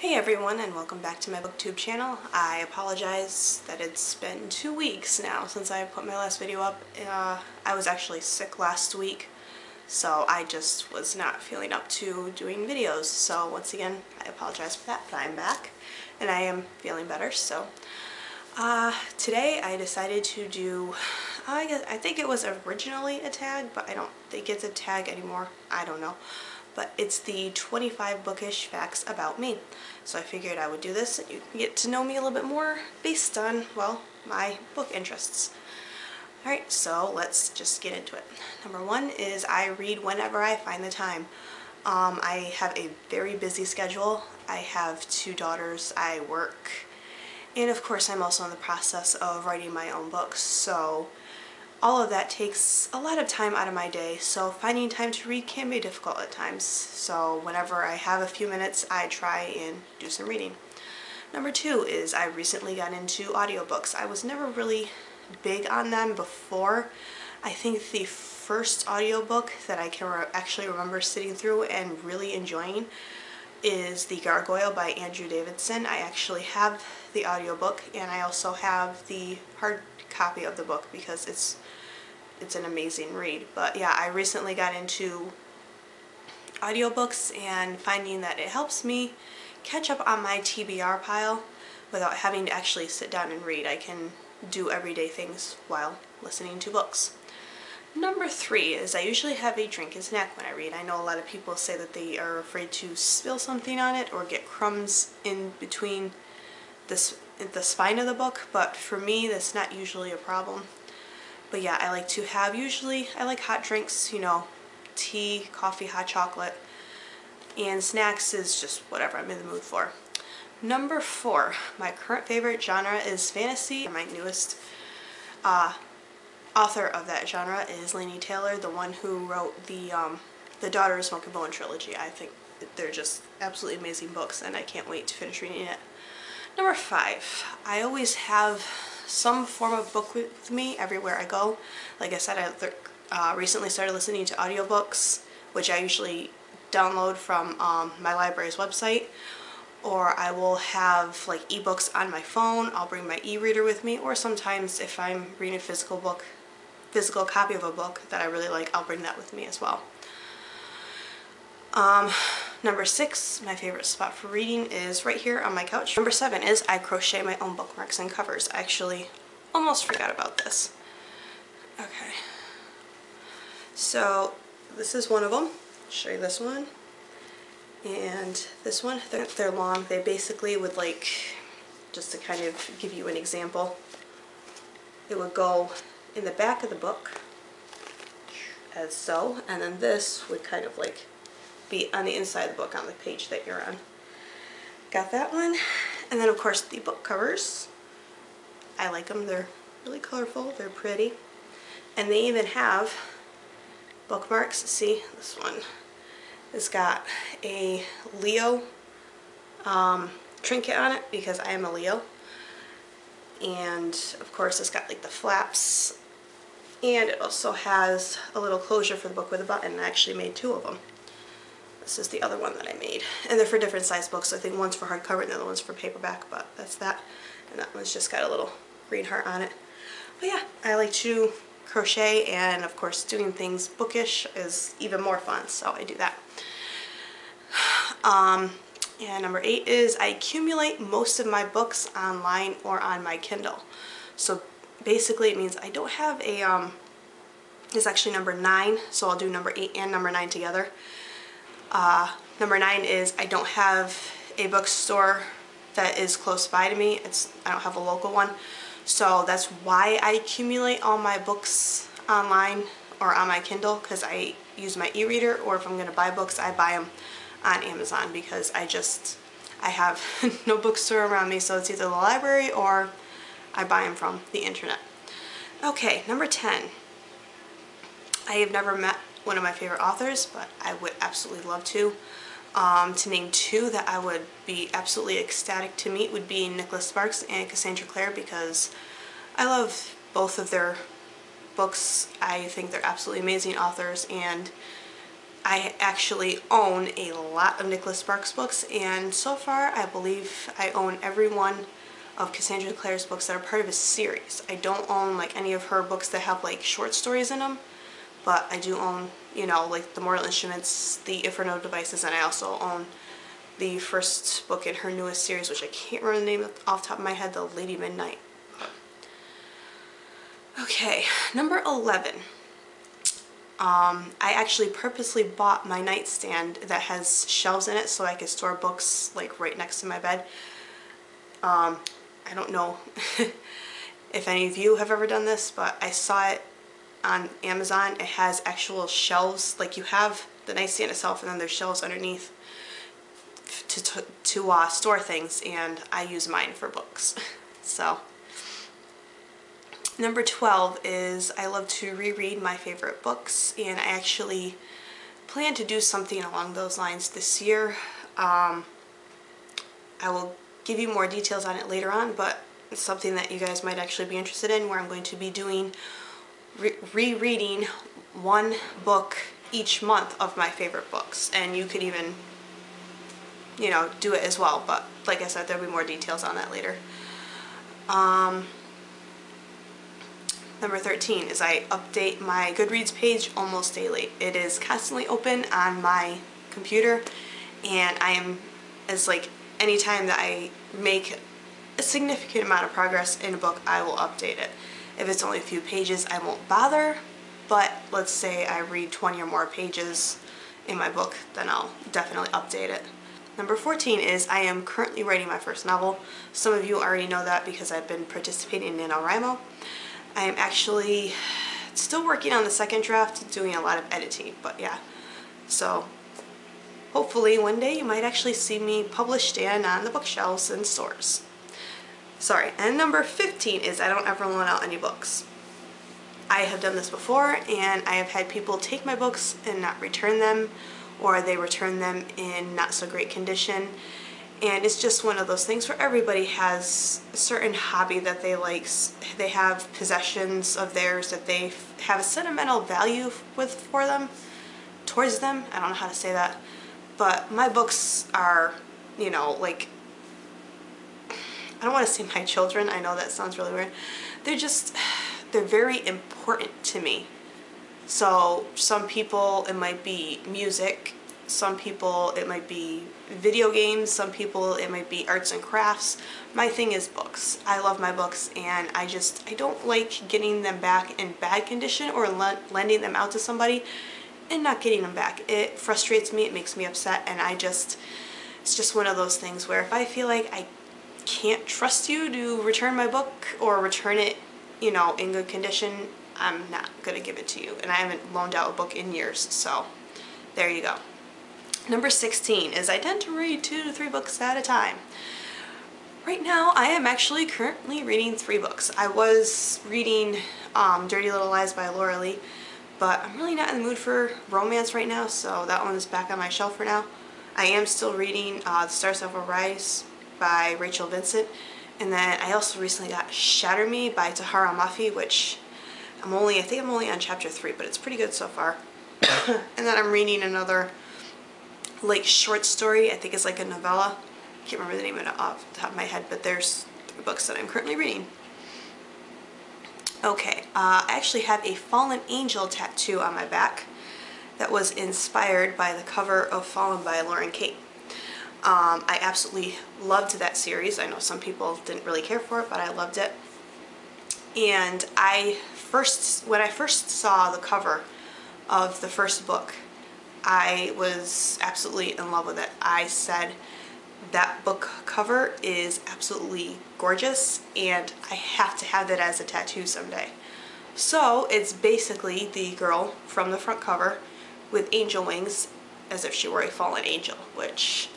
Hey everyone, and welcome back to my booktube channel. I apologize that it's been 2 weeks now since I put my last video up. I was actually sick last week, so I just was not feeling up to doing videos. So once again, I apologize for that, but I'm back and I am feeling better. So today I decided to do, I think it was originally a tag, but I don't think it's a tag anymore. I don't know. But it's the 25 bookish facts about me. So I figured I would do this and you can get to know me a little bit more based on, well, my book interests. Alright, so let's just get into it. Number one is I read whenever I find the time. I have a very busy schedule. I have 2 daughters, I work, and of course I'm also in the process of writing my own books. So all of that takes a lot of time out of my day, so finding time to read can be difficult at times. So whenever I have a few minutes, I try and do some reading. Number 2 is I recently got into audiobooks. I was never really big on them before. I think the first audiobook that I can actually remember sitting through and really enjoying is The Gargoyle by Andrew Davidson. I actually have the audiobook and I also have the hard copy of the book because it's an amazing read. But yeah, I recently got into audiobooks and finding that it helps me catch up on my TBR pile without having to actually sit down and read. I can do everyday things while listening to books. Number 3 is I usually have a drink and snack when I read. I know a lot of people say that they are afraid to spill something on it or get crumbs in between the spine of the book, but for me that's not usually a problem. But yeah, I like to have, I like hot drinks, you know, tea, coffee, hot chocolate, and snacks is just whatever I'm in the mood for. Number 4, my current favorite genre is fantasy. My newest author of that genre is Laini Taylor, the one who wrote the Daughter of Smoke and Bone trilogy. I think they're just absolutely amazing books and I can't wait to finish reading it. Number 5, I always have some form of book with me everywhere I go. Like I said, I recently started listening to audiobooks, which I usually download from my library's website, or I will have like ebooks on my phone. I'll bring my e-reader with me, or sometimes if I'm reading a physical copy of a book that I really like, I'll bring that with me as well. Number 6, my favorite spot for reading is right here on my couch. Number 7 is I crochet my own bookmarks and covers. I actually almost forgot about this. Okay. So this is one of them. I'll show you this one. And this one, they're long. They basically would like, just to kind of give you an example, it would go in the back of the book as so, and then this would kind of like be on the inside of the book on the page that you're on. Got that one. And then of course the book covers. I like them. They're really colorful. They're pretty. And they even have bookmarks. See, this one has got a Leo trinket on it because I am a Leo. And of course it's got like the flaps. And it also has a little closure for the book with a button. I actually made 2 of them. This is the other one that I made. And they're for different size books. I think one's for hardcover and the other one's for paperback, but that's that. And that one's just got a little green heart on it. But yeah, I like to crochet, and of course doing things bookish is even more fun, so I do that. And number 8 is I accumulate most of my books online or on my Kindle. So basically it means I don't have a, it's actually number 9, so I'll do number 8 and number 9 together. Number 9 is I don't have a bookstore that is close by to me. I don't have a local one. So that's why I accumulate all my books online or on my Kindle, because I use my e-reader, or if I'm going to buy books, I buy them on Amazon because I have no bookstore around me, so it's either the library or I buy them from the internet. Okay, number 10. I have never met one of my favorite authors, but I would absolutely love to. To name 2 that I would be absolutely ecstatic to meet would be Nicholas Sparks and Cassandra Clare, because I love both of their books. I think they're absolutely amazing authors, and I actually own a lot of Nicholas Sparks books, and so far I believe I own every one of Cassandra Clare's books that are part of a series. I don't own like any of her books that have like short stories in them, but I do own, you know, like the Mortal Instruments, the Inferno Devices, and I also own the first book in her newest series, which I can't remember the name off the top of my head, the Lady Midnight. Okay, number 11. I actually purposely bought my nightstand that has shelves in it so I could store books like right next to my bed. I don't know if any of you have ever done this, but I saw it on Amazon. It has actual shelves, like you have the nightstand itself and then there's shelves underneath to store things, and I use mine for books. So number 12 is I love to reread my favorite books, and I actually plan to do something along those lines this year. I will give you more details on it later on, but it's something that you guys might actually be interested in, where I'm going to be doing rereading one book each month of my favorite books, and you could even, you know, do it as well, but like I said, there'll be more details on that later. Number 13 is I update my Goodreads page almost daily. It is constantly open on my computer, and I am, as like anytime that I make a significant amount of progress in a book, I will update it. If it's only a few pages, I won't bother, but let's say I read 20 or more pages in my book, then I'll definitely update it. Number 14 is I am currently writing my first novel. Some of you already know that because I've been participating in NaNoWriMo. I am actually still working on the second draft, doing a lot of editing, but yeah. So hopefully one day you might actually see me published and on the bookshelves in stores. Sorry, and number 15 is I don't ever loan out any books. I have done this before, and I have had people take my books and not return them, or they return them in not so great condition. And it's just one of those things where everybody has a certain hobby that they like. They have possessions of theirs that they have a sentimental value for them, towards them. I don't know how to say that. But my books are, you know, like, I don't want to say my children. I know that sounds really weird. They're very important to me. So some people it might be music, some people it might be video games, some people it might be arts and crafts. My thing is books. I love my books, and I don't like getting them back in bad condition or lending them out to somebody and not getting them back. It frustrates me, it makes me upset, and it's just one of those things where if I feel like I can't trust you to return my book or return it, you know, in good condition, I'm not gonna give it to you. And I haven't loaned out a book in years, so there you go. Number 16 is I tend to read 2 to 3 books at a time. Right now, I am actually currently reading 3 books. I was reading Dirty Little Lies by Laura Lee, but I'm really not in the mood for romance right now, so that one is back on my shelf for now. I am still reading The Stars That Will Rise by Rachel Vincent, and then I also recently got Shatter Me by Tahara Mafi, which I think I'm only on chapter 3, but it's pretty good so far. And then I'm reading another like short story, I think it's like a novella. I can't remember the name of it off the top of my head, but there's 3 books that I'm currently reading. Okay, I actually have a Fallen Angel tattoo on my back that was inspired by the cover of Fallen by Lauren Kate. I absolutely loved that series. I know some people didn't really care for it, but I loved it. And when I first saw the cover of the first book, I was absolutely in love with it. I said, that book cover is absolutely gorgeous, and I have to have it as a tattoo someday. So it's basically the girl from the front cover with angel wings as if she were a fallen angel, which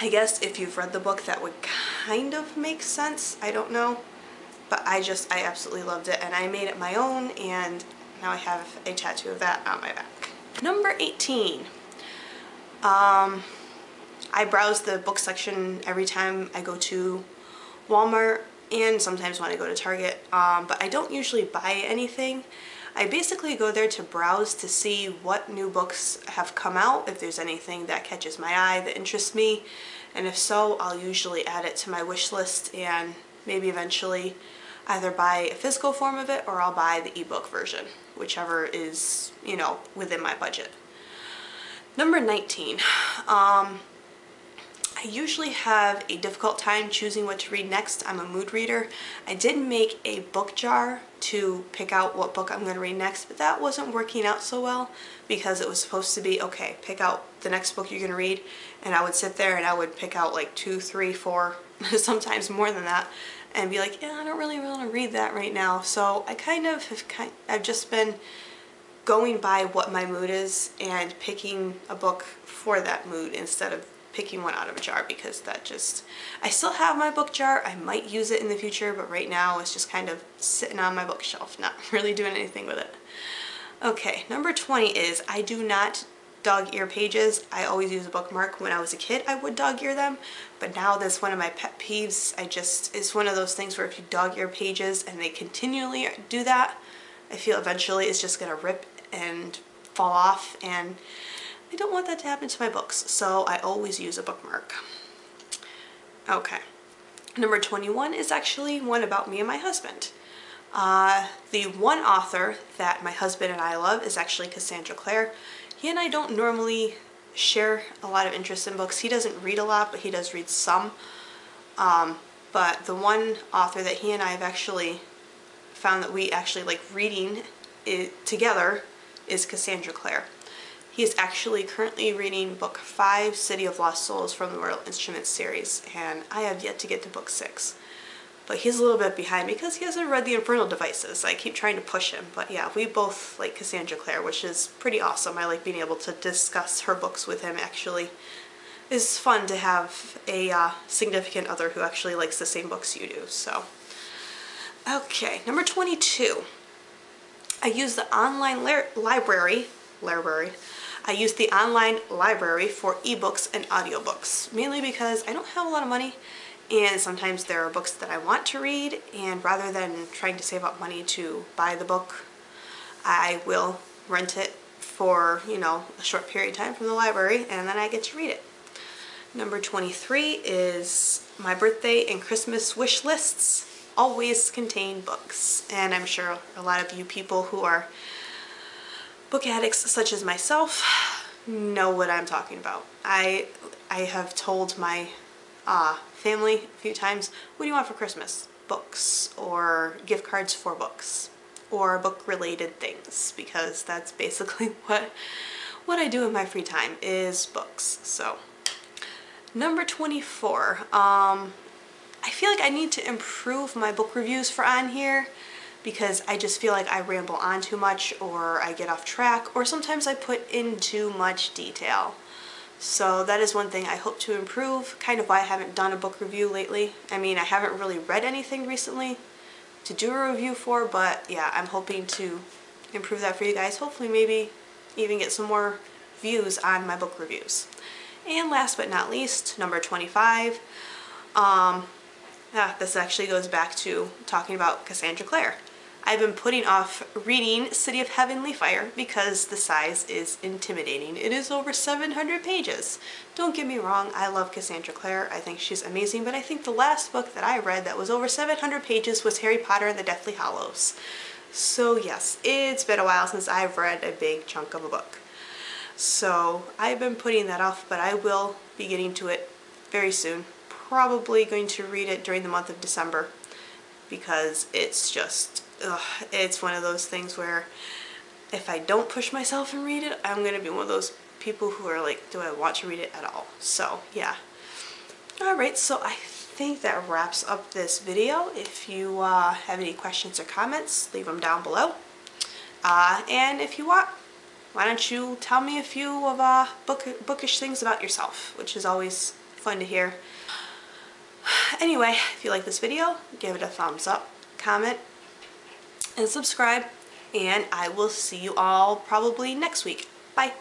I guess if you've read the book that would kind of make sense. I don't know. But I absolutely loved it, and I made it my own, and now I have a tattoo of that on my back. Number 18. I browse the book section every time I go to Walmart and sometimes when I go to Target, but I don't usually buy anything. I basically go there to browse to see what new books have come out, if there's anything that catches my eye that interests me, and if so, I'll usually add it to my wish list and maybe eventually either buy a physical form of it or I'll buy the ebook version, whichever is, you know, within my budget. Number 19. I usually have a difficult time choosing what to read next. I'm a mood reader. I did make a book jar to pick out what book I'm going to read next, but that wasn't working out so well because it was supposed to be, okay, pick out the next book you're going to read, and I would sit there and I would pick out like 2, 3, 4, sometimes more than that, and be like, yeah, I don't really want to read that right now. So I I've just been going by what my mood is and picking a book for that mood instead of picking one out of a jar, because that just, I still have my book jar. I might use it in the future, but right now it's just kind of sitting on my bookshelf, not really doing anything with it. Okay, number 20 is I do not dog ear pages. I always use a bookmark. When I was a kid, I would dog ear them, but now that's one of my pet peeves. It's one of those things where if you dog ear pages and they continually do that, I feel eventually it's just gonna rip and fall off, and I don't want that to happen to my books, so I always use a bookmark. Okay, number 21 is actually one about me and my husband. The one author that my husband and I love is actually Cassandra Clare. He and I don't normally share a lot of interest in books. He doesn't read a lot, but he does read some. But the one author that he and I have actually found that we actually like reading together is Cassandra Clare. He is actually currently reading book 5, City of Lost Souls from the Royal Instruments series, and I have yet to get to book 6. But he's a little bit behind because he hasn't read The Infernal Devices. I keep trying to push him, but yeah, we both like Cassandra Clare, which is pretty awesome. I like being able to discuss her books with him. Actually, it's fun to have a significant other who actually likes the same books you do. So, okay, number 22. I use the online library. I use the online library for ebooks and audiobooks, mainly because I don't have a lot of money, and sometimes there are books that I want to read, and rather than trying to save up money to buy the book, I will rent it for, you know, a short period of time from the library, and then I get to read it. Number 23 is my birthday and Christmas wish lists always contain books, and I'm sure a lot of you people who are book addicts such as myself know what I'm talking about. I have told my family a few times, what do you want for Christmas? Books, or gift cards for books, or book related things, because that's basically what I do in my free time is books. So number 24, I feel like I need to improve my book reviews for on here, because I just feel like I ramble on too much, or I get off track, or sometimes I put in too much detail. So that is one thing I hope to improve, kind of why I haven't done a book review lately. I mean, I haven't really read anything recently to do a review for, but yeah, I'm hoping to improve that for you guys. Hopefully maybe even get some more views on my book reviews. And last but not least, number 25. This actually goes back to talking about Cassandra Clare. I've been putting off reading City of Heavenly Fire because the size is intimidating. It is over 700 pages. Don't get me wrong, I love Cassandra Clare. I think she's amazing, but I think the last book that I read that was over 700 pages was Harry Potter and the Deathly Hallows. So yes, it's been a while since I've read a big chunk of a book. So I've been putting that off, but I will be getting to it very soon. Probably going to read it during the month of December, because it's just, it's one of those things where if I don't push myself and read it, I'm going to be one of those people who are like, do I want to read it at all? So yeah. Alright, so I think that wraps up this video. If you have any questions or comments, leave them down below. And if you want, why don't you tell me a few of bookish things about yourself, which is always fun to hear. Anyway, if you like this video, give it a thumbs up, comment, and subscribe, and I will see you all probably next week. Bye!